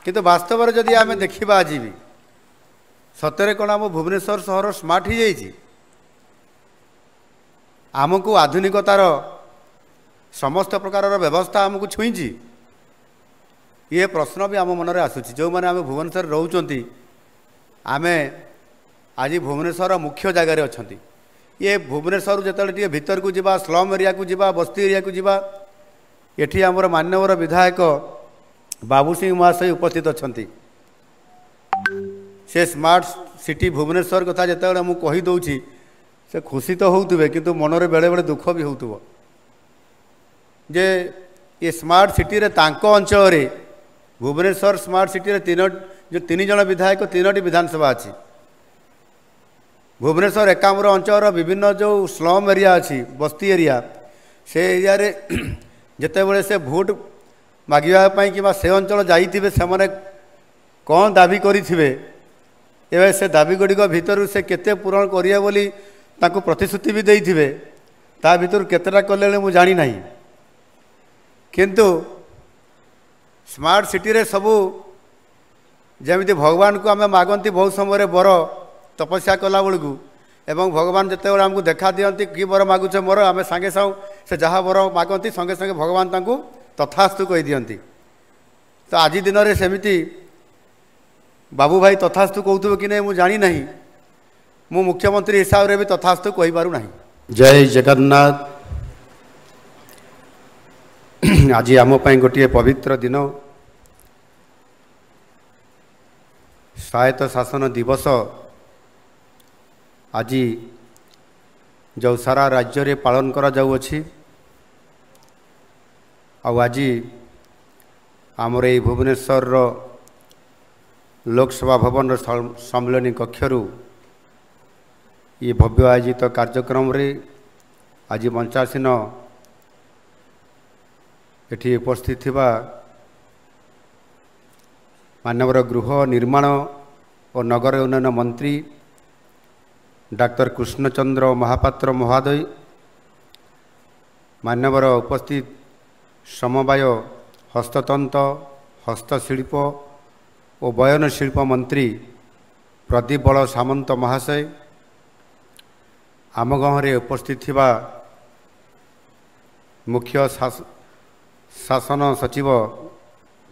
किंतु वास्तव में जदि आम देखा आज भी सतरे कौन आम भुवनेश्वर सहर स्मार्ट हो जाइए आमको आधुनिकतार समस्त प्रकार व्यवस्था आमको छुईची ये प्रश्न भी आम मन में आसूँ जो मैंने आम भुवनेश्वर रोचंती आम आज भुवनेश्वर मुख्य जगार अच्छा ये भुवनेश्वर जो भीतर को जावा स्लम एरिया को जावा बस्ती एरिया को जावा ये आमर मान्यवर विधायक बाबू सिंह महाशय उपस्थित अच्छा से स्मार्ट सिटी भुवनेश्वर कथा जो मुझे कहीदे से खुशी तो होते किंतु मनरे बेले बेले दुख भी हो जे ये स्मार्ट सिटी रे तांको अंचल रे भुवनेश्वर स्मार्ट सिटी रे तीन जन विधायक 3टी विधानसभा अच्छी भुवनेश्वर एकाम्र अंचल विभिन्न जो स्लम एरिया अच्छी बस्ती एरिया से एरिया रे जितेबले से भोट मागिबाई कि से अंचल जाइथिबे से कौन दाबी करिथिबे एवं से दाबी गुड़िक भितर से केते पूरण करिया बोली तांको प्रतिश्रुति भी देइथिबे ता भितर केतेटा कले मु जानी नाही किंतु स्मार्ट सिटी रे सबू जमी भगवान को आम मागंती बहुत समय बर तपस्या कला बेलू एवं भगवान जिते आमको देखा दियंती कि बर मागुचे मोर आम सांगे सांग से जहाँ बर मागंती संगे संगे भगवान तांको तथास्तु कही दियंती तो आज दिन में सेमिति बाबू भाई तथास्तु कहते कि नहीं मुझे जानी नहीं मु मुख्यमंत्री हिसाब से भी तथास्तु कही पारू नहीं। जय जगन्नाथ। आज आम गोटे पवित्र दिन स्वायत्त शासन दिवस आज जो सारा राज्य रे पालन करा जाउअछि आज आमर ये भुवनेश्वर लोकसभा भवन सम्मेलन कक्षरु ये भव्य आयोजित कार्यक्रम रे आज मंचासीन एठी उपस्थित थिबा मानवर गृह निर्माण और नगर उन्नयन मंत्री डाक्टर कृष्णचंद्र महापात्र महोदय मानवर उपस्थित समवाय हस्ततंत्र हस्तशिल्प और बयन शिल्प मंत्री प्रदीप बल सामंत महाशय आम गाँव में उपस्थित थिबा मुख्य शासन सचिव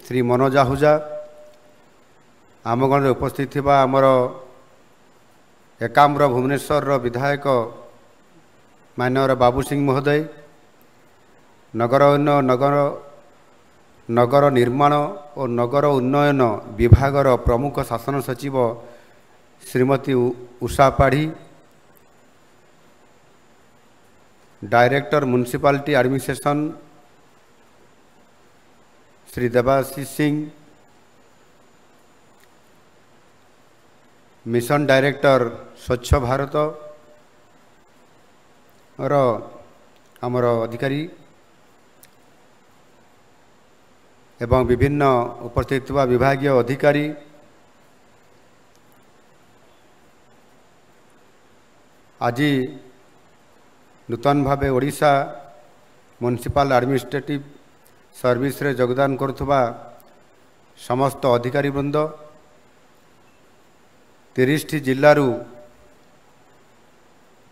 श्री मनोज आहुजा आम गाँव में उपस्थित थिबा आमर एकाम्र भुवनेश्वर विधायक माननीय बाबू सिंह महोदय नगर निर्माण और नगर उन्नयन विभागर प्रमुख शासन सचिव Shrimati Usha Padhi director municipality administration Shri Debashish Singh mission director Swachh Bharat आमर अधिकारी एवं विभिन्न उपस्थित विभागीय अधिकारी आज नूतन भावे ओडिशा म्युनिसिपल एडमिनिस्ट्रेटिव सर्विस रे योगदान करुवा समस्त अधिकारी वृंद 30 जिल्लारू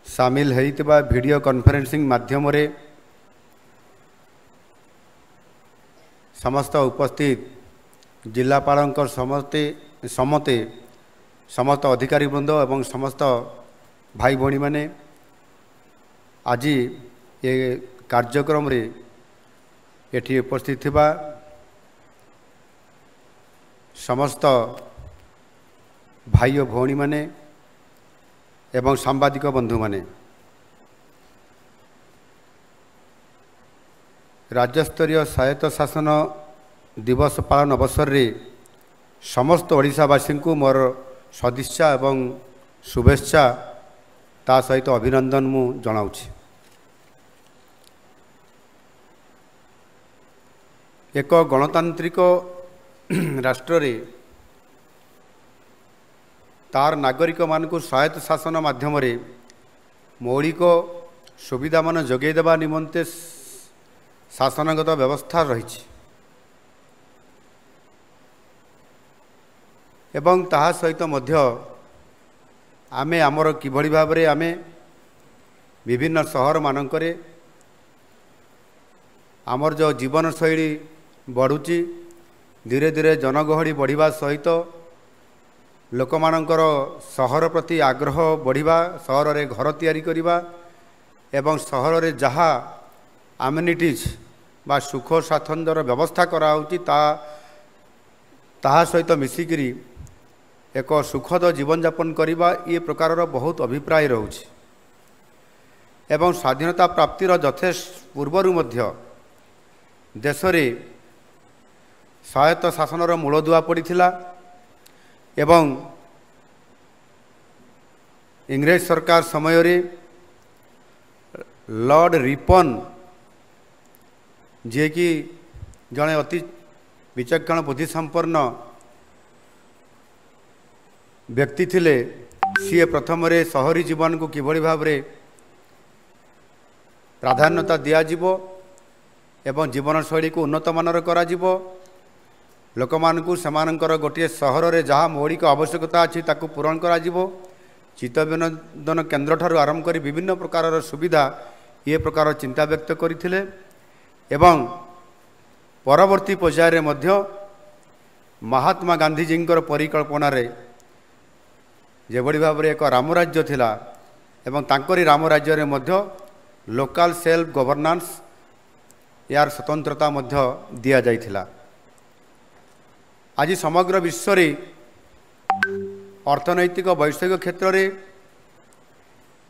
सामिल होइतिबा वीडियो कॉन्फ्रेंसिंग माध्यम रे समस्त उपस्थित जिलापाल समते समस्त अधिकारी वृंद एवं समस्त भाई भौणी माने आज ये कार्यक्रम रे एठी उपस्थित थिबा समस्त भाई और भौणी माने एवं सांबादिक बंधु माने राज्यस्तरीय स्वायत्त शासन दिवस पालन अवसर रे समस्त ओडिशावासी को मोर सदिच्छा एवं शुभेच्छा ता सहित अभिनंदन मु जनाउछि। एक गणतांत्रिक राष्ट्र रे तार नागरिक मान को स्वायत्त शासन माध्यम रे मौलिक सुविधा मान जोगै देबा निमंते शासनगत व्यवस्था रही। एवं ताहा सहित मध्य आमे आमर किभଳି भाबरे आमे विभिन्न सहर मानकरे आमर जो जीवन शैली बढ़ुची धीरे धीरे जनगहली बढ़िबा सहित लोक मानकर सहर प्रति आग्रह बढ़िबा सहर रे घर तैयारी करिबा एवं सहर रे जहा आमेनिटीज बा सुख स्वाच्छंदर व्यवस्था कराउची ताहा सहित मिसिकिरी एक सुखद जीवन यापन करिबा ये प्रकार बहुत अभिप्राय रहुछि एवं स्वाधीनता प्राप्तिर यथेष्ट पूर्वरु मध्य देश रे स्वायत्त शासनर मूलदुआ पड़िथिला एवं इंग्रेज सरकार समय रे लॉर्ड रिपन जे कि जड़े अति विचक्षण बुद्धिसंपन्न व्यक्ति थिले सी प्रथम रे शहरी जीवन को किभଳି भाबरे प्राधान्यता दियाजिबो एवं जीवन शैली को उन्नत मानर करा जिवो लोक मानकु समानकर गोटे सहर रे जहाँ मौलिक आवश्यकता अछि ताकु पूरण करा जिवो चित्त विनोदन केन्द्र ठारू आरंभ करी विभिन्न प्रकार सुविधा ये प्रकार चिंता व्यक्त करथिले एवं परवर्ती पर्याय मध्य महात्मा गांधीजींकर परिकल्पना रे जेभଳି भाबरे एक रामराज्य थिला एवं तांकरी रामराज्य रे मध्य लोकल सेल्फ गवर्नेंस यार स्वतंत्रता मध्य दिया जाइथिला। आज समग्र विश्व रे अर्थनैतिक वैषयिक क्षेत्र रे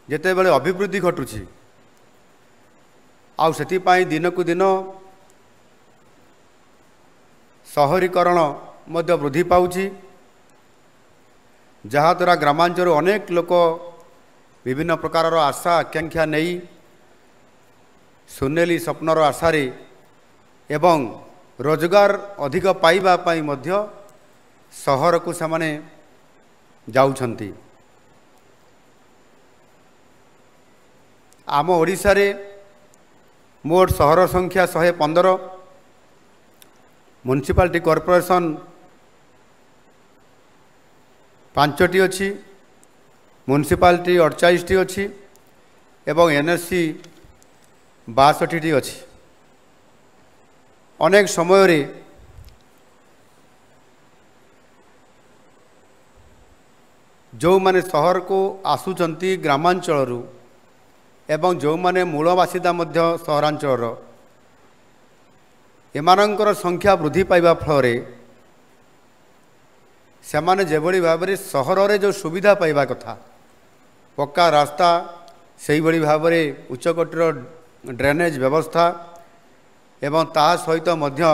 जेते बेले अभिवृद्धि घटुछि आउ सेति पाई दिन को दिन शहरीकरण मध्य वृद्धि पाउछि जहाँ द्वारा ग्रामांचल अनेक लोक विभिन्न प्रकार आशा आकांक्षा नहीं सुनेली स्वप्नर आशारे एवं रोजगार अधिक पाइबा पाई मध्य सहर को समाने जाउछंती। आम ओडिशा रे मोट सहर संख्या 115 म्युनिसिपालिटी कॉर्पोरेशन 5टी अच्छी म्युनिसिपालिटी 48टी अच्छी एवं एनएससी 62टी अच्छी। अनेक समय रे जो माने सहर को आसुचंती ग्रामांचल एवं जो माने मूलबासिदा मध्य सहरांचल एमानंकर संख्या वृद्धि पाइबा फल सेमाने जेभଳି भाबरे सहर रे जो सुविधा पाइबा कथा पक्का रास्ता सेही भଳି भाबरे उच्चकोटीर ड्रेनेज व्यवस्था एवं ता सहित मध्य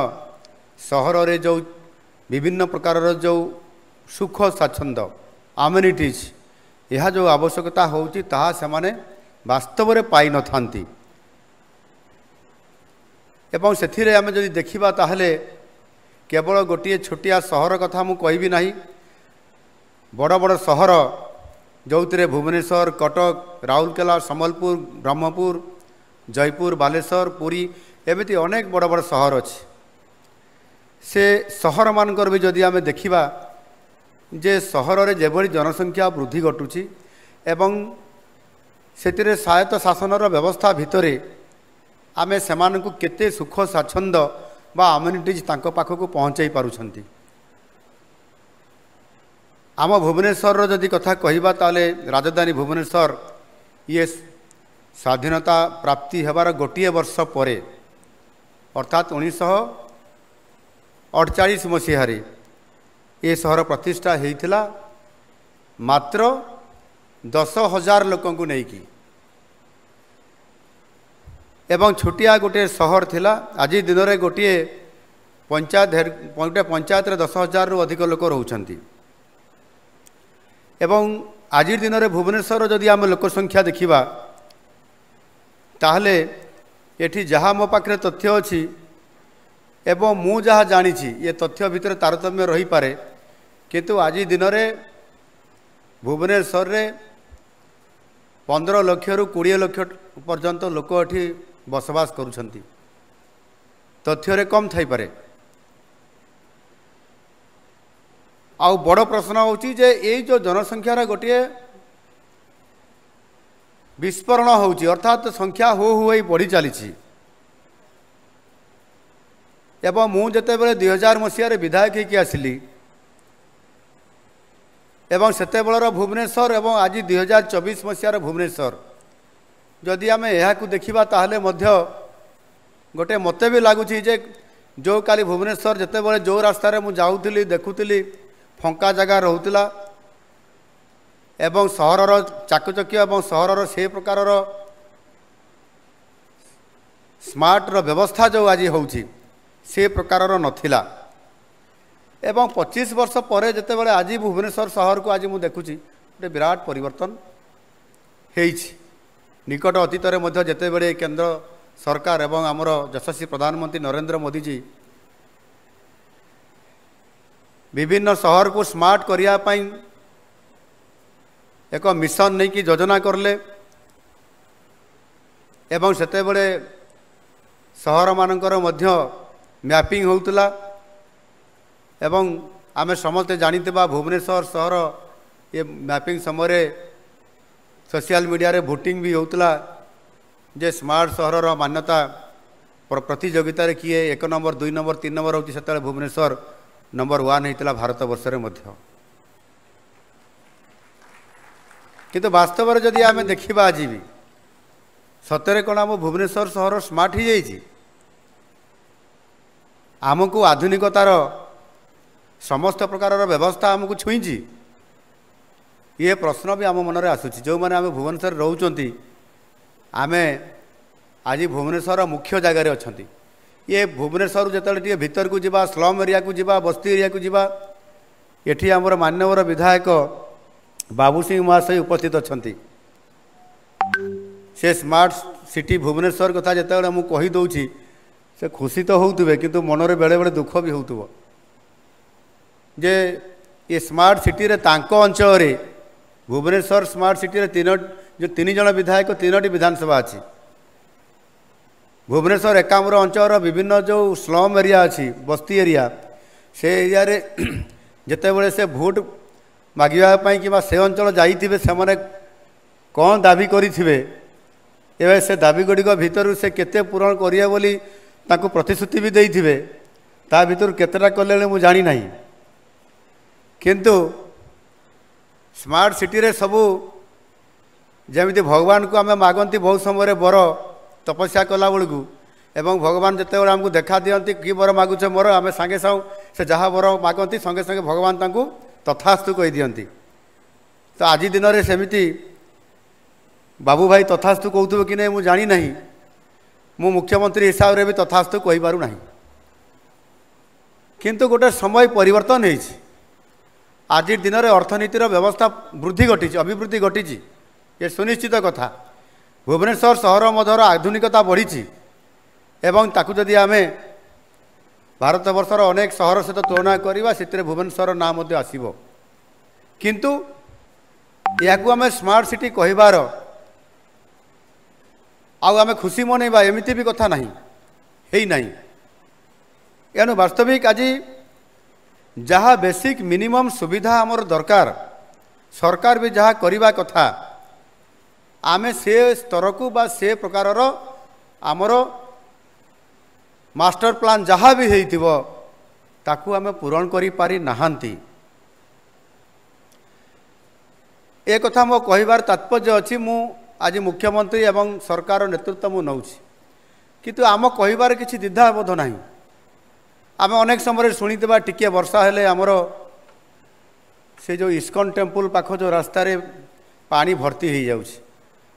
सहर रे जो विभिन्न प्रकार जो सुख स्वाच्छंद आमेनिटीज यह जो आवश्यकता होउची ताहा सेमाने वास्तव रे पाई न थांती एवं सेथिरे आमे जदि देखिबा ताहले केवल गोटे छोटिया सहर कथा मु कहबी नाही बड़ बड़ सहर जो भुवनेश्वर कटक राउरकेला सम्बलपुर ब्रह्मपुर जयपुर बालेश्वर पुरी एमती अनेक बड़ बड़ सहर अच्छे से सहर मानकर भी जदि आमे देखिबा जे सहर रे जेभଳି जनसंख्या वृद्धि घटुची एवं सेतिरे स्वायत्त शासनर व्यवस्था भितरे आमे सेमानकु केते सुख स्वाच्छंद बा आमेनिटीज तांको पाखकु पहुँचाई पारुछंती। आम भुवनेश्वर जदि कथा कहिबा ताले राजधानी भुवनेश्वर ये स्वाधीनता प्राप्ति हेबार गोटे वर्ष परे अर्थात 1948 मसीह ये सहर प्रतिष्ठा होइथिला मात्र 10,000 लोकों को नेकी एवं छोटिया गोटे सहर थिला आज दिन में गोटे पंचायत रे 10,000 रु अधिक लोक रहउछंती एवं आज दिन में भुवनेश्वर जदि आम लोक संख्या देखिबा ताहले एठी जहाँ मो पाखरे तथ्य अछि एवं मु जहाँ जानिछि ये तथ्य भितर तारतम्य रही पारे किंतु आज दिन में भुवनेश्वर रे 15 लाख रु 20 लाख पर्यंत लोक एठी बसवास करुछंती तथ्य रे कम थाई पारे आउ बड़ प्रश्न होची जे एई जो जनसंख्यार गोटे विस्फोरण होची अर्थात संख्या हो होई बढ़ी चली एवं मु जेतेबेले 2000 मसीह विधायक होकि आसिली एवं सेतेबेलर भुवनेश्वर एवं आज 2024 मसीहार भुवनेश्वर जदि आम यह देखा ताहले मध्य गोटे मत भी लगुच जो काली भुवनेश्वर जितेबाला जो रास्तार मु जाऊली देखुली फंका जगह रोला एवं सहरर चाकचक्य एवं सहरर से प्रकार स्मार्ट व्यवस्था जो आज होची से प्रकार नथिला एवं 25 वर्ष पर जितेबाला आज भुवनेश्वर सहर को आज मु देखुची गोटे विराट परिवर्तन हेइछि। निकट अतीत में जितेबले केंद्र सरकार एवं आमर यशस्वी प्रधानमंत्री नरेंद्र मोदी जी विभिन्न शहर को स्मार्ट करने एक मिशन नहीं कि योजना करले एवं सेतेबले सहर मानकर मध्य मैपिंग होउतला एवं आमे समस्ते जानितबा भुवनेश्वर सहर ये मैपिंग समय सोशल मीडिया रे भोटिंग भी होता जे स्मार्ट सहर मान्यता प्रतियोगिता किए 1 नंबर 2 नंबर 3 नंबर होती से भुवनेश्वर नंबर 1 होता भारत वर्ष में किंतु वास्तव में जदि आम देखा आज भी सतरे कौन आम भुवनेश्वर सहर स्मार्ट हो जाइए आमको आधुनिकतार समस्त प्रकार व्यवस्था आमको छुईची ये प्रश्न भी आम मन में आसूँ जो मैंने आम भुवनेश्वर रोचंती आमे आज भुवनेश्वर मुख्य जगार अच्छा ये भुवनेश्वर जिते भीतर को जीवा स्लम एरिया को जीवा बस्ती एरिया को जीवा एठी आमर मान्यवर विधायक बाबू सिंह महाशय उपस्थित अच्छा से स्मार्ट सिटी भुवनेश्वर कथा जिते मुझे कहीदे से खुशी तो होते किंतु मनरे बेले बेले दुख भी हो जे ये स्मार्ट सिटी रे तांको अंचल रे भुवनेश्वर स्मार्ट सिटी रे जो 3 जन विधायक 3टी विधानसभा अच्छी भुवनेश्वर एकाम्र अंचल विभिन्न जो स्लम एरिया अच्छी बस्ती एरिया से एरिया रे जितेबले से भोट मागिबाई कि से अंचल जाइथिबे से माने कौन दाबी करिथिबे एवं से दाबी गुड़िक भितर से केते पूरण करिए बोली तांको प्रतिश्रुति भी देइथिबे ता भितर केतेटा कले मु जानी नाही किंतु स्मार्ट सिटी रे सबू जमी भगवान को आम मागंती बहुत समय बर तपस्या कला बेलू एवं भगवान जिते आमको देखा दियंती कि बर मागुचे मोर आम सांगे साउ से जहाँ बर मागंती संगे संगे भगवान तांको तथास्तु कही दियंती तो आज दिन में सेमिति बाबू भाई तथास्तु कहते कि नहीं मुझे जानी नहीं मु मुख्यमंत्री हिसाब से भी तथास्तु कही पारु नहीं किंतु गोटे समय परिवर्तन होइछि आज दिन में अर्थनीतिर व्यवस्था वृद्धि घटी अभिवृद्धि घटी ये सुनिश्चित कथा भुवनेश्वर सहर मधर आधुनिकता बढ़ी एवं ताकू जदि आम भारत वर्षर अनेक सहर सहित तुलना करवा से भुवनेश्वर नाम आसब किंतु या आम स्मार्ट सिटी कहबार आम खुशी मनइबा एमती भी कथा नहीं है नहीं एणु वास्तविक आज जहाँ बेसिक मिनिमम सुविधा आमर दरकार सरकार भी जहाँ करवा कथा आमे से स्तर को बा से प्रकार आमर मास्टर प्लान जहाँ भी होइथिबो ताकू आमे पूरण करि पारि नाहांती ए कथा मो कहिबार तात्पर्य अछि मु आज मुख्यमंत्री एवं सरकार नेतृत्व मु नौछि किंतु आम कहिबार किछि द्विधा बोध नाही आम अनेक समय शुणिवा टिके वर्षा हेले आमर से जो इस्कन टेम्पल पाख जो रास्ता रे पानी भर्ती हो जाउछि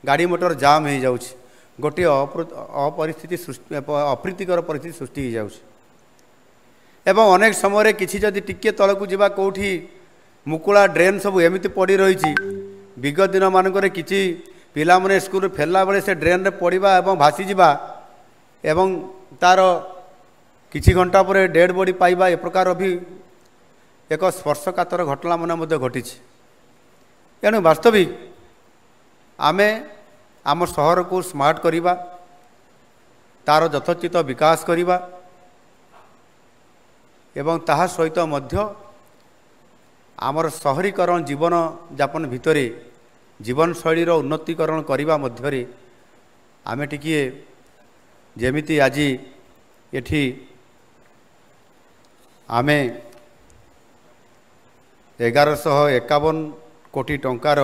गाड़ी मोटर जाम हो जाउछि गोटे अपरिस्थिति सृष्टि अप्रीतिकर परिस्थिति सृष्टि हो जाउछि एवं अनेक समय किछि जदि टिके तलकू जीवा कोठी मुकुला ड्रेन सब एमिति पड़ी रही विगत दिन मानक किछि पिला माने स्कूल फेरला बेले से ड्रेन रे पड़िबा एवं भासी जीवा एवं तार किछि घंटा पर डेड बॉडी पाइबा ए प्रकार भी एक स्पर्शकातर घटना मन घटी एणु वास्तविक आमे आम सहर को स्मार्ट करिबा तार यथोचित विकास करिबा एवं ताहा सहित मध्य आमर सहरीकरण जीवन यापन भितर जीवनशैलीर उन्नतीकरण करने मध्य आमे टिके जेमिति आज एठी आमे 1151 कोटी टंकार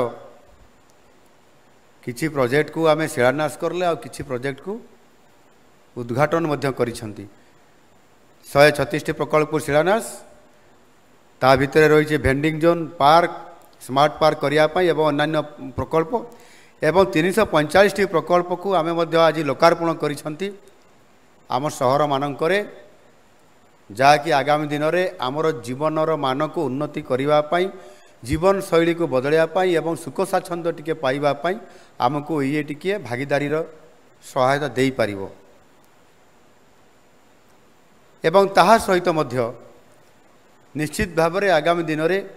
किछि प्रोजेक्ट को आमे शिलान्यास करले और किछि प्रोजेक्ट को उद्घाटन मध्य करिसंती 136 प्रकल्प शिलान्यास ता भितर रही vending zone park smart park करने एवं अन्य प्रकल्प एवं 345 प्रकल्प को आमे मध्य आज लोकार्पण करिसंती आम सहर मानकरे जहाँकि आगामी दिन में आमर जीवनर मान को उन्नति करने जीवन शैली को बदलवाई एवं सुख स्वाच्छंद टिके पाइबापी आमको ये टिके भागीदारी सहायता दे पारिबो एवं ताहा सहित मध्य निश्चित भाव में आगामी दिन में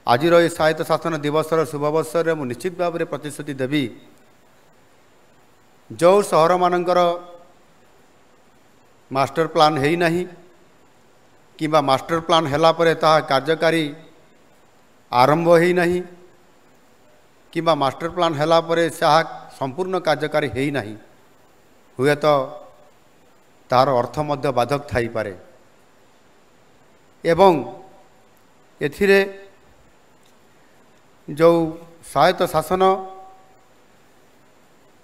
आज स्वायत्त शासन दिवसर शुभ अवसर में निश्चित भाव में प्रतिश्रुति देवी जो सहर मानकर मास्टर प्लान है नहीं कि मास्टर प्लान हैला परे ता कार्यकारी आरंभ है नहीं कि मास्टर प्लान हैला परे साहा संपूर्ण कार्यकारी है नहीं हुए तो तार अर्थ मध्य बाधक थाई पारे एवं एथिरे जो स्वायत्त शासन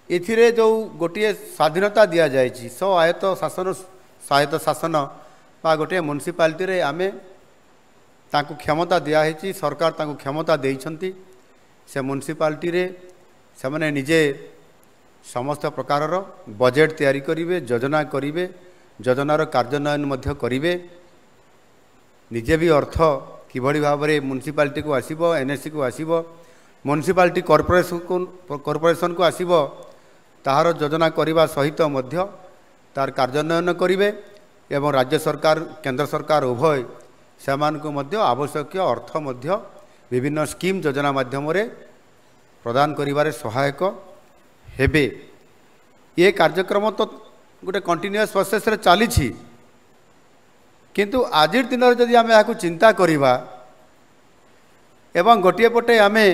एथिरे जो गोटे स्वाधीनता दि जाए स्वायत्त शासन बा गोटे म्युनिसिपालिटी रे आमे ताकू क्षमता दिखाई सरकार ताकू क्षमता देइछंती से म्युनिसिपालिटी रे से माने निजे समस्त प्रकार बजेट तैयारी करिवे योजना करिवे योजनार कार्यान्वयन मध्य करिवे निजे भी अर्थ किभली भाव में म्युनिसिपालिटी को आसीबो एनएससी को आसीबो म्युनिसिपालिटी कॉर्पोरेशन को आसीबो ताहार योजना करने सहित मध्य तार कार्यान्वयन करिवे एवं राज्य सरकार केंद्र सरकार उभय सेमानकु मध्य आवश्यक अर्थ मध्य विभिन्न स्कीम योजना माध्यम रे प्रदान करिवारे सहायक हेबे ये कार्यक्रम तो गोटे कंटिन्यूअस प्रोसेस रे चली किंतु आज दिन जदि आमे याकु चिंता करिबा एवं गोटे पटे आमे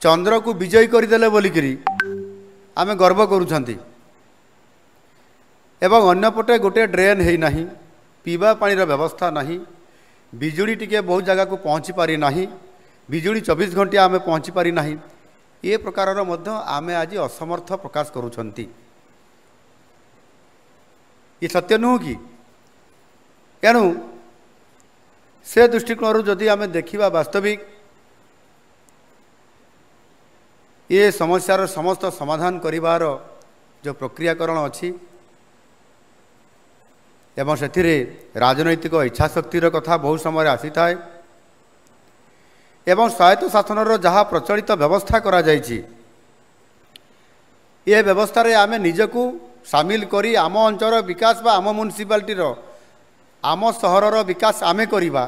चंद्र को विजयी करदेले बोलिकरी आमे गर्व करूछंती एवं अन्यपटे गोटे ड्रेन है नहीं पीवा पानी व्यवस्था नहीं बिजुली टिके बहुत जगह को पहुँची पारी नहीं बिजुली 24 घंटे आमे पहुँची पारी नहीं ये प्रकार आमे आज असमर्थ प्रकाश करूछंती ये सत्य नुह कि एणु से दृष्टिकोण जदि आमे देखिबा वास्तविक ये समस्यार समस्त समाधान करिवार जो प्रक्रियाकरण अच्छी एवं से राजनैतिक इच्छाशक्तिर कथा बहुत समय आसी थाए एवं स्वायत्त शासन जहाँ प्रचलित व्यवस्था करा जायछि ये व्यवस्था रे आमे निजकू सामिल करी आम अंचल विकास बा आम म्युनिसिपालिटीर आम सहरर विकास आमे करिबा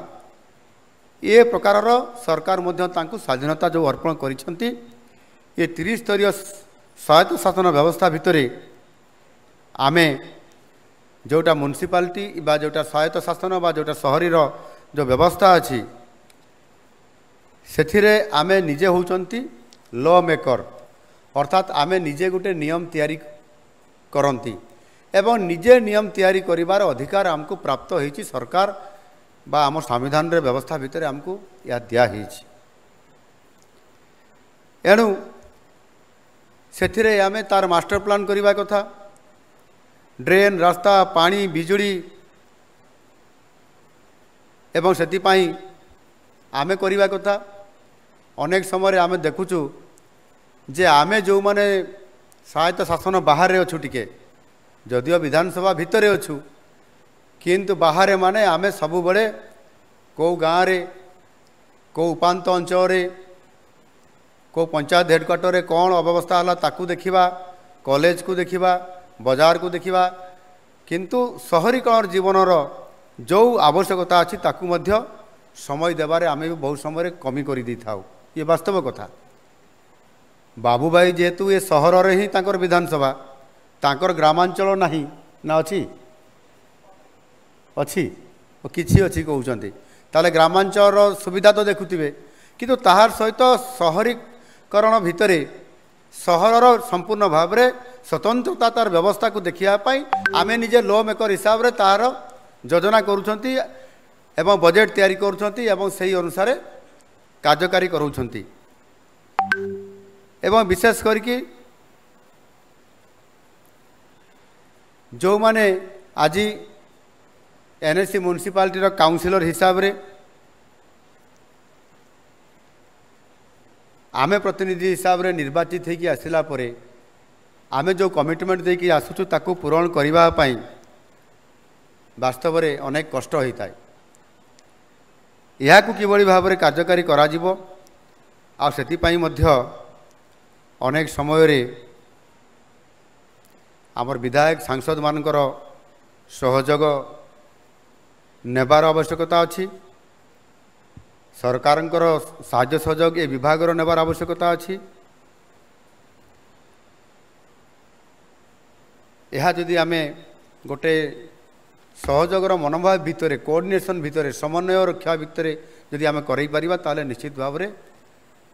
ये प्रकार सरकार मध्य तांकु स्वाधीनता जो अर्पण करिसंती ये 30 स्तरीय स्वायत्त शासन व्यवस्था भितर आमे जोटा म्युनिसिपालिटी बा जोटा स्वायत्त शासन बा जोटा सहरीर जो व्यवस्था अच्छी से आमे निजे होचंती लॉ मेकर अर्थात आमे निजे गोटे नियम तैयारी करंती एवं निजे नियम तैयारी करिवार अधिकार आमको प्राप्त होईची सरकार बा आम संविधान रे व्यवस्था भितर आमको या दिया होईची एणु से आमे तार मास्टर प्लान करवा कथा ड्रेन रास्ता पानी बिजुली एवं सेतिपाई आमे करवा कथा अनेक समय आमे देखुचु जे आमे जो माने स्वायत्त शासन बाहर रे अछु टिके जदियो विधानसभा भितर अछु किंतु बाहर माने आमे सबु बड़े को गाँव रे को उपांत अंचल रे को पंचायत हेडक्वार्टर रे कौन अव्यवस्था हला ताकू देखिबा कॉलेज को देखिबा बाजार को देखिबा किंतु शहरीकरण जीवनर जो आवश्यकता अच्छी ताकू मध्य समय देवारे आमे भी बहुत समय कमी कर दी था ये वास्तव कथा बाबू भाई जेहेतु ये सहर रे ही तांकर विधानसभा तांकर ग्रामांचल नहीं ना अच्छी अच्छी किछि अछि कहउछन्ति ताले ग्रामांचल सुविधा तो देखुथिबे किंतु ताहार सहित शहरीकरण भितरे सहरर संपूर्ण भाव में स्वतंत्रता तार व्यवस्था को देखिया पाई आमे निजे लॉ मेकर हिसाब रे तार योजना करूछन्ति एवं बजेट तैयारी करूछन्ति एवं सही अनुसार कार्यकारी करूछन्ति एवं विशेष करके जो माने आज एनएससी म्युनिसिपालिटी रो काउंसिलर हिसाब रे आमे प्रतिनिधि हिसाब रे निर्वाचित होगी आसला परे आमे जो कमिटमेंट देकी आसुचु ताकू पूरण करबा पई वास्तव रे अनेक कष्ट होता है यह किभली भाव में कार्यकारी करा जिवो आ सेति पई मध्य अनेक समय रे आमर विधायक सांसद मानकर सहयोग नेबार आवश्यकता अछि सरकारंकर साहाय्य सहयोग ए विभागर नेबार आवश्यकता अछि यह जदि आमे गोटे सहयोगर मनोभाव भितर कोऑर्डिनेशन भितर समन्वय रक्षा भितर जदि आमे करई परिबा ताले निश्चित भाव रे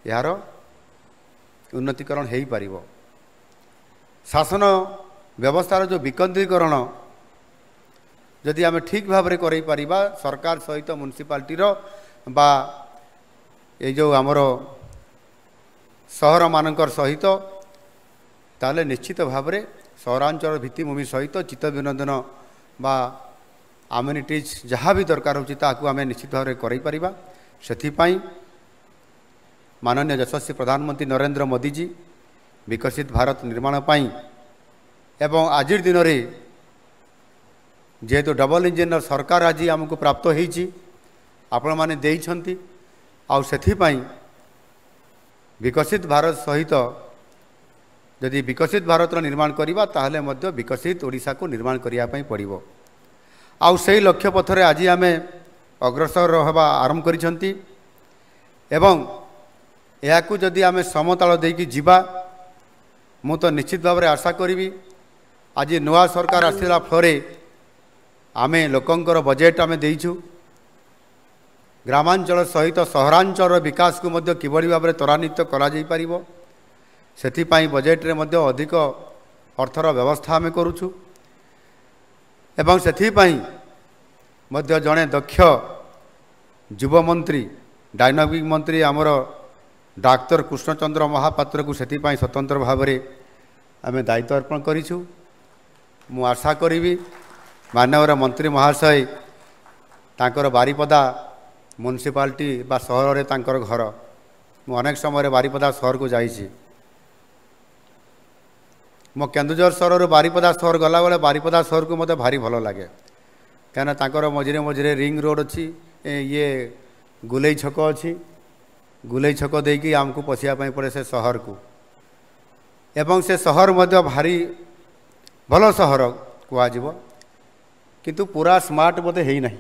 यार उन्नतिकरण हो पारिबो शासन व्यवस्थार जो विकेंद्रीकरण जदि आमे ठीक भाव रे करई परिबा सरकार सहित म्युनिसिपालिटी रो बा ये जो आमर सहर मानकर सहित ताले निश्चित भाव रे सहरांचल भित्तिभूमि सहित चित्त विनोदन बा आम्यूनिटीज जहाँ भी दरकार होची ताकू आमे निश्चित भाव में करई परिबा सेथिपाई माननीय यशस्वी प्रधानमंत्री नरेंद्र मोदी जी विकसित भारत निर्माण पाई एवं आजिर दिन रे जेहेतु डबल इंजिन सरकार आज आमको प्राप्त होईची आपण माने देइछंती आ सेथिपाई विकसित भारत सहित यदि विकसित भारत निर्माण करिबा ताहले मध्य विकसित ओडिशा को निर्माण करिया पई पड़िबो आउ सही लक्ष्य पथरे आज आमे अग्रसर होबा आरंभ करिसंती एवं याकू जदि आमे समताल देकी जिबा मु तो निश्चित भाव में आशा करी आज नुआ सरकार आसला फरे आमे लोकंकर बजेट आमे देइछु ग्रामांचल सहित सहरांचल विकास को मध्य किभली भाव में त्वरान्वित करा जाई परिबो सेथिपाई बजेट रे मध्य अधिक अर्थर व्यवस्था आमे करूछु एवं सेथिपाई मध्य जड़े दक्ष युव मंत्री डायनामिक मंत्री आमर डाक्तर कृष्णचंद्र महापात्र को सेथिपाई स्वतंत्र भाव में आमे दायित्व अर्पण करिछु मु आशा करी माननीय मंत्री महाशय तांकर बारिपदा म्युनिसिपालिटी बा सहर रे तांकर घर मु अनेक समय बारिपदा सहर को जाइछि मो केन्दुझर सहर बारिपदा सहर गला बेले बारिपदा सहर को मते भारी भल लगे क्या तांकर मझिरे मझिरे रिंग रोड अच्छी ये गुलई छक अच्छी गुलई छक देकी आमको पशिया पड़े से सहर को एवं से सहर मध्य भारी भल सहर कहुव किंतु पूरा स्मार्ट बोधे है नहीं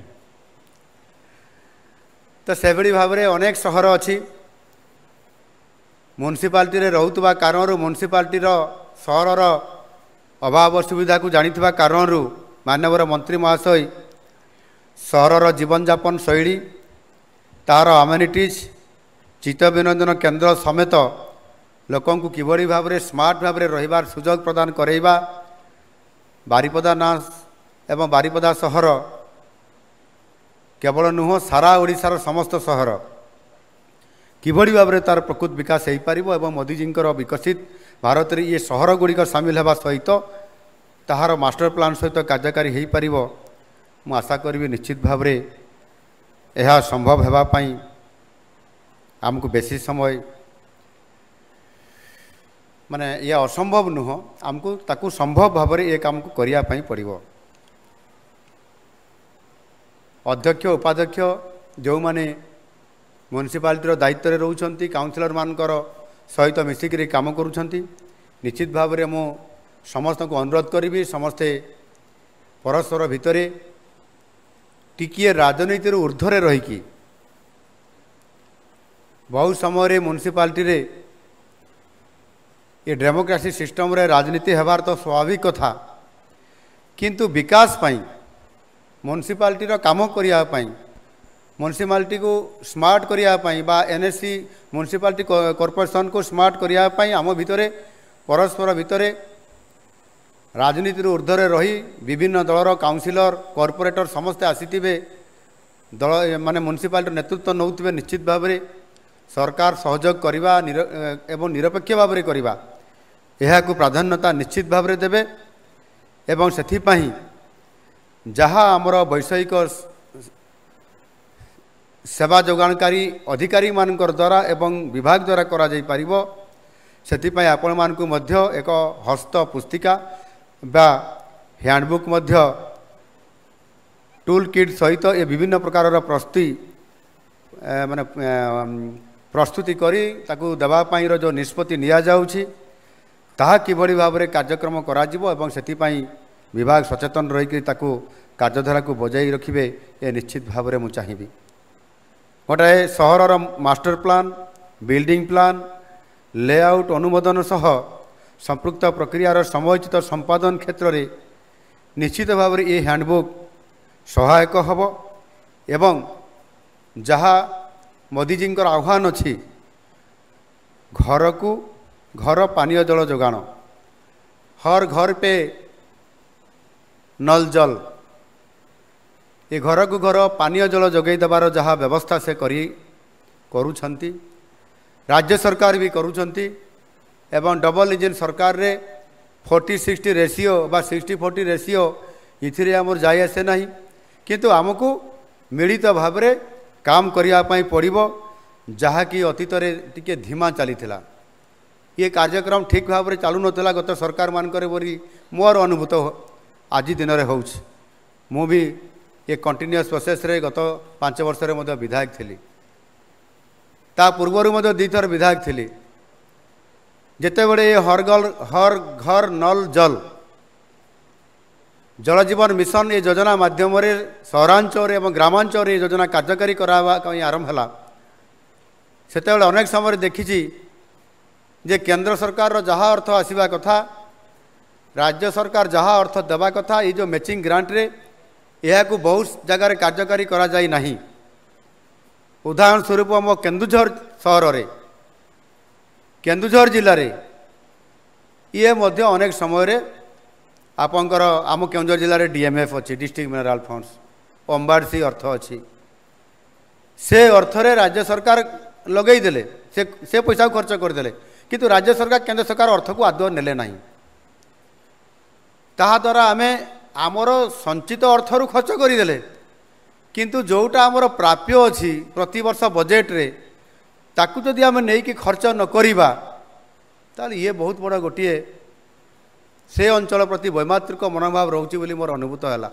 तो से भाव में अनेक सहर अच्छी म्युनिसिपालिटी रे रहउतबा कारण म्युनिसिपालिटी सहरर अभाव सुविधा को जानिथिबा कारण माननीय मंत्री महाशय सहरर जीवन यापन शैली तार अम्यूनिटीज चित्त विनोदन केन्द्र समेत लोकं को किभली भाव में स्मार्ट भाव में रहिबार सुजोग प्रदान करैबा बारिपदा ना एवं बारिपदा सहर केवल नुह सारा ओडिशार समस्त सहर किभली भाव में तार प्रकृत विकास हो पार और मोदीजींकर विकसित भारत रे ये सहर गुड़िक सामिल होगा सहित ताहार मास्टर प्लान सहित कार्यकारी हो पार मु आशा करी निश्चित भाव में यह संभव होगापाई आमको बेसी समय माने ये असंभव नुह आमको ताकू संभव भाव में ये काम को करने पड़ो अध्यक्ष उपाध्यक्ष जो माने म्युनिसिपालिटी दायित्व रोचंती काउंसिलर मानकर सहित मिसिक काम करुँच निश्चित भाव में मु समस्त को अनुरोध करी समस्ते परस्पर भितर टिकिए राजनीति ऊर्ध्वर रहीकि बहुत समय म्युनिसिपालिटी रे ये डेमोक्रेसी सिस्टम रे राजनीति हेबार तो स्वाभाविक कथा किंतु विकास पाई म्युनिसिपालिटी काम करने म्युनिसिपालिटी को स्मार्ट करने बा एनएससी म्युनिसिपालिटी कॉर्पोरेशन को स्मार्ट करने आम भितर परस्पर भितर राजनीति ऊर्ध्वे रही विभिन्न दलर काउंसिलर कॉर्पोरेटर समस्ते आसीथिबे दल माने म्युनिसिपालिटी नेतृत्व नौथिबे निश्चित भाव में सरकार सहयोग करवा एवं निरपेक्ष भाव में करवा यह प्राधान्यता निश्चित भाव में देवे एवं सेथिपाई जहाँ आमर वैषयिक सेवा जोगाणकारी अधिकारी मानकर द्वारा एवं विभाग द्वारा करा जाई पारिबो सेथिपाई आपण मानकु मध्य एक हस्त पुस्तिका बा हैंडबुक मध्य टूल किट सहित ये विभिन्न प्रकार प्रस्तुति माने प्रस्तुति करी ताकू देवा पाई रो जो निष्पत्ति निया जाउछि ताहा किभଳି भाबरे कार्यक्रम करा जिवो एवं सेथिपाई विभाग सचेतन रही ताकू कार्यधारा को बजाई रखिबे ए निश्चित भाव में चाहिए गोटे सहरर master plan building plan layout अनुमोदन सह संपृक्त प्रक्रियार समयोचित संपादन क्षेत्र में निश्चित भाव में ये हैंडबुक सहायक हब एवं जहाँ मोदीजी आह्वान अच्छी घर को घर पानीय जल जोगाण हर घर पे नल जल ये घर को घर पानीय जल जोगाई देवार जहाँ व्यवस्था से करुछंती राज्य सरकार भी करुछंती एवं डबल इंजिन सरकार रे 40-60 रेशियो बा 60-40 रेशियो इथिरे आमर जाय आसे नहीं किंतु आमको मिलित भाव में काम करने पड़ो जहाँकि अतीत टिके धीमा चली ये कार्यक्रम ठीक भाव में चालू नाला गत सरकार मानकर बोली मोर अनुभूत आज दिन में हो मु भी ये कंटिन्यूअस प्रोसेस रे गत 5 वर्ष रे विधायक थी ता पूर्वर दी थर विधायक थी जिते बड़े हर घर नल जल जल जीवन मिशन ये योजना माध्यम सहरांचल एवं ग्रामांचल ये योजना कार्यकारी करावा आरंभ है से अनेक समय देखी जे केंद्र सरकार जहाँ अर्थ आसवा कथा राज्य सरकार जहाँ अर्थ देवा कथा ये जो मैचिंग ग्रांट रे यह को बहुत जगार कार्यकारी करा जाई नहीं उदाहरण स्वरूप आम केन्दुझर सहर रे केन्दुझर जिले में ये मध्य अनेक समय रे आपंकर आम केन्दुझर जिले में डीएमएफ अच्छी डिस्ट्रिक्ट मिनरल फंड्स अंबाड़सी अर्थ अच्छी से अर्थ रे राज्य सरकार लगई देले से पैसा खर्च करदे किंतु राज्य सरकार केंद्र सरकार अर्थ को आदौ नेले नहीं ताहा द्वारा आमे आमर संचित अर्थरु खर्च करदे किंतु जोटा आमर प्राप्य अच्छी प्रति वर्ष बजेट रे ताकू जदि आम नहीं कि खर्च न करिबा ताले ये बहुत बड़ा गोटे से अंचल प्रति वैमात्रिक मनोभाव रोचे बोली मोर अनुभूत है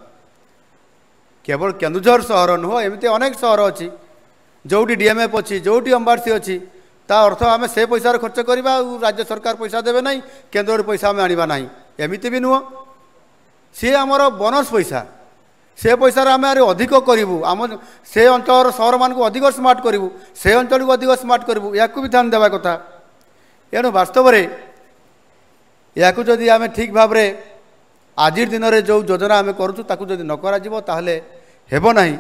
केवल केन्दुझर सहर नुह एमती अनेक सहर अच्छी जोटी डीएमएफ अच्छी जोटी अंबाड़सी अच्छी ता अर्थ आम से पैसा खर्च करवा राज्य सरकार पैसा देवे ना केन्द्र पैसा आम आनिबा नहीं एमती भी नुह सी आमर बोनस पैसा से पैसा आम अधिक करूँ आम से अंचल सहर मान को अधिक स्मार्ट करूँ से अंचल को अधिक स्मार्ट करूँ या भी ध्यान देवा कथा एणु वास्तव में या जदि आम ठीक भाव में आज दिन में जो योजना आम करुँ न करा ताहले हेबो नहीं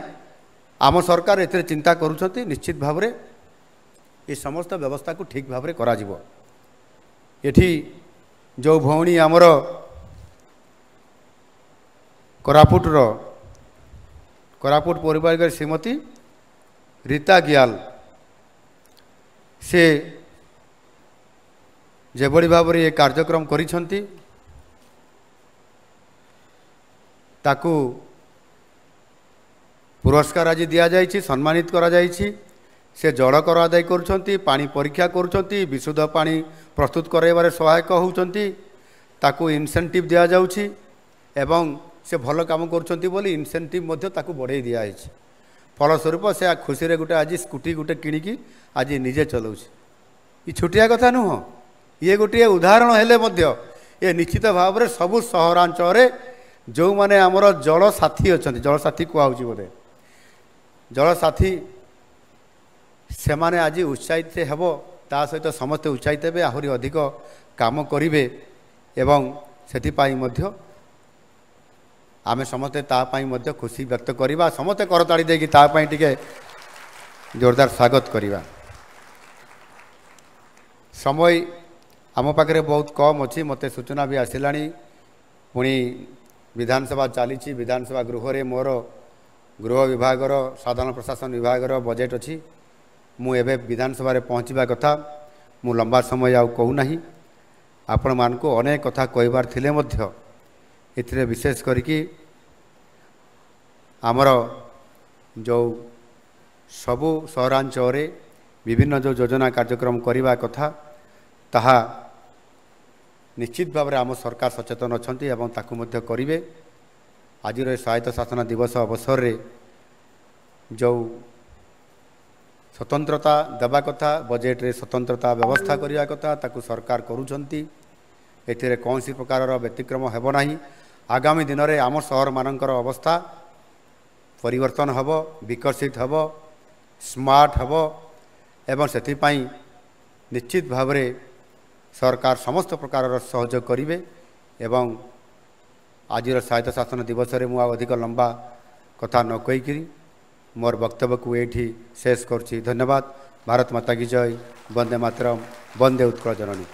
आम सरकार एथिरे चिंता करुछंती निश्चित भाव में ये समस्त व्यवस्था को ठीक भाव में करा जिवो एठी जो भौणी आमर कोरापुट परिवार श्रीमती रीता गियाल से जेभली भाव में ये कार्यक्रम करिछंती ताकू पुरस्कार आज दि जाइछि सम्मानित करा जाइछि से जल कर आदाय करुछंती पानी परीक्षा करुछंती विशुद्ध पानी प्रस्तुत करवारे सहायक होउछंती ताकू इनसेंटिव दिया जाउछि एवं से भल काम करुछंती बोली इनसेंटिव मध्य ताकू बढ़ाई दिया है फलस्वरूप से खुशी रे गुटे आज स्कूटी गुटे किणिकी आज निजे चलाउछि ये छुटिया कथा नुह ये गोटे उदाहरण हेले मध्य ये निश्चित भाव में सबु सहरांचल जो माने आमर जल साथी अच्छा जल साथी कहूँ बोधे जल साथी से माने आज उत्साहित हेब ता सहित समस्ते उत्साहित हे आहरी अधिक काम करेंगे एवं से आमे समस्ते तापाई मध्य खुशी व्यक्त करवा समस्ते करताड़ी देकी तापाई टिके जोरदार स्वागत करवा। समय आम पाखे बहुत कम अच्छी मत सूचना भी आसला पुणी विधानसभा चली विधानसभा गृह रे मोर गृह विभाग साधारण प्रशासन विभाग बजेट अच्छी मुझे विधानसभा पहुँचवा कथा मु लंबा समय आउ कहूना आपण मान को अनेक कथा कहबार थिले मध्य एथिरे विशेष करिकी आमर जो सबु सहरांचल विभिन्न जो योजना कार्यक्रम करने कथा ताहा निश्चित भाव में आम सरकार सचेतन अच्छा ताकू मध्य करिवे। आज स्वायत्त शासन दिवस अवसर रे जो स्वतंत्रता देवा कथा बजेट रे स्वतंत्रता व्यवस्था करने कथा ताकू सरकार करुछंती। एथिरे कौन सी प्रकार व्यतिक्रम हेब नाही। आगामी दिन में आम सहर मानकर अवस्था परिवर्तन हब विकसित हब स्मार्ट हब एवं सेथिपाई निश्चित भाव में सरकार समस्त प्रकार सहयोग करिवे। एवं आज स्वायत्त शासन दिवस रे मुझे अधिक लंबा कथा न कहीकि मोर वक्तव्य को ये शेष करुच्ची। धन्यवाद। भारत माता की जय। वंदे मातरम। वंदे उत्कल जननी।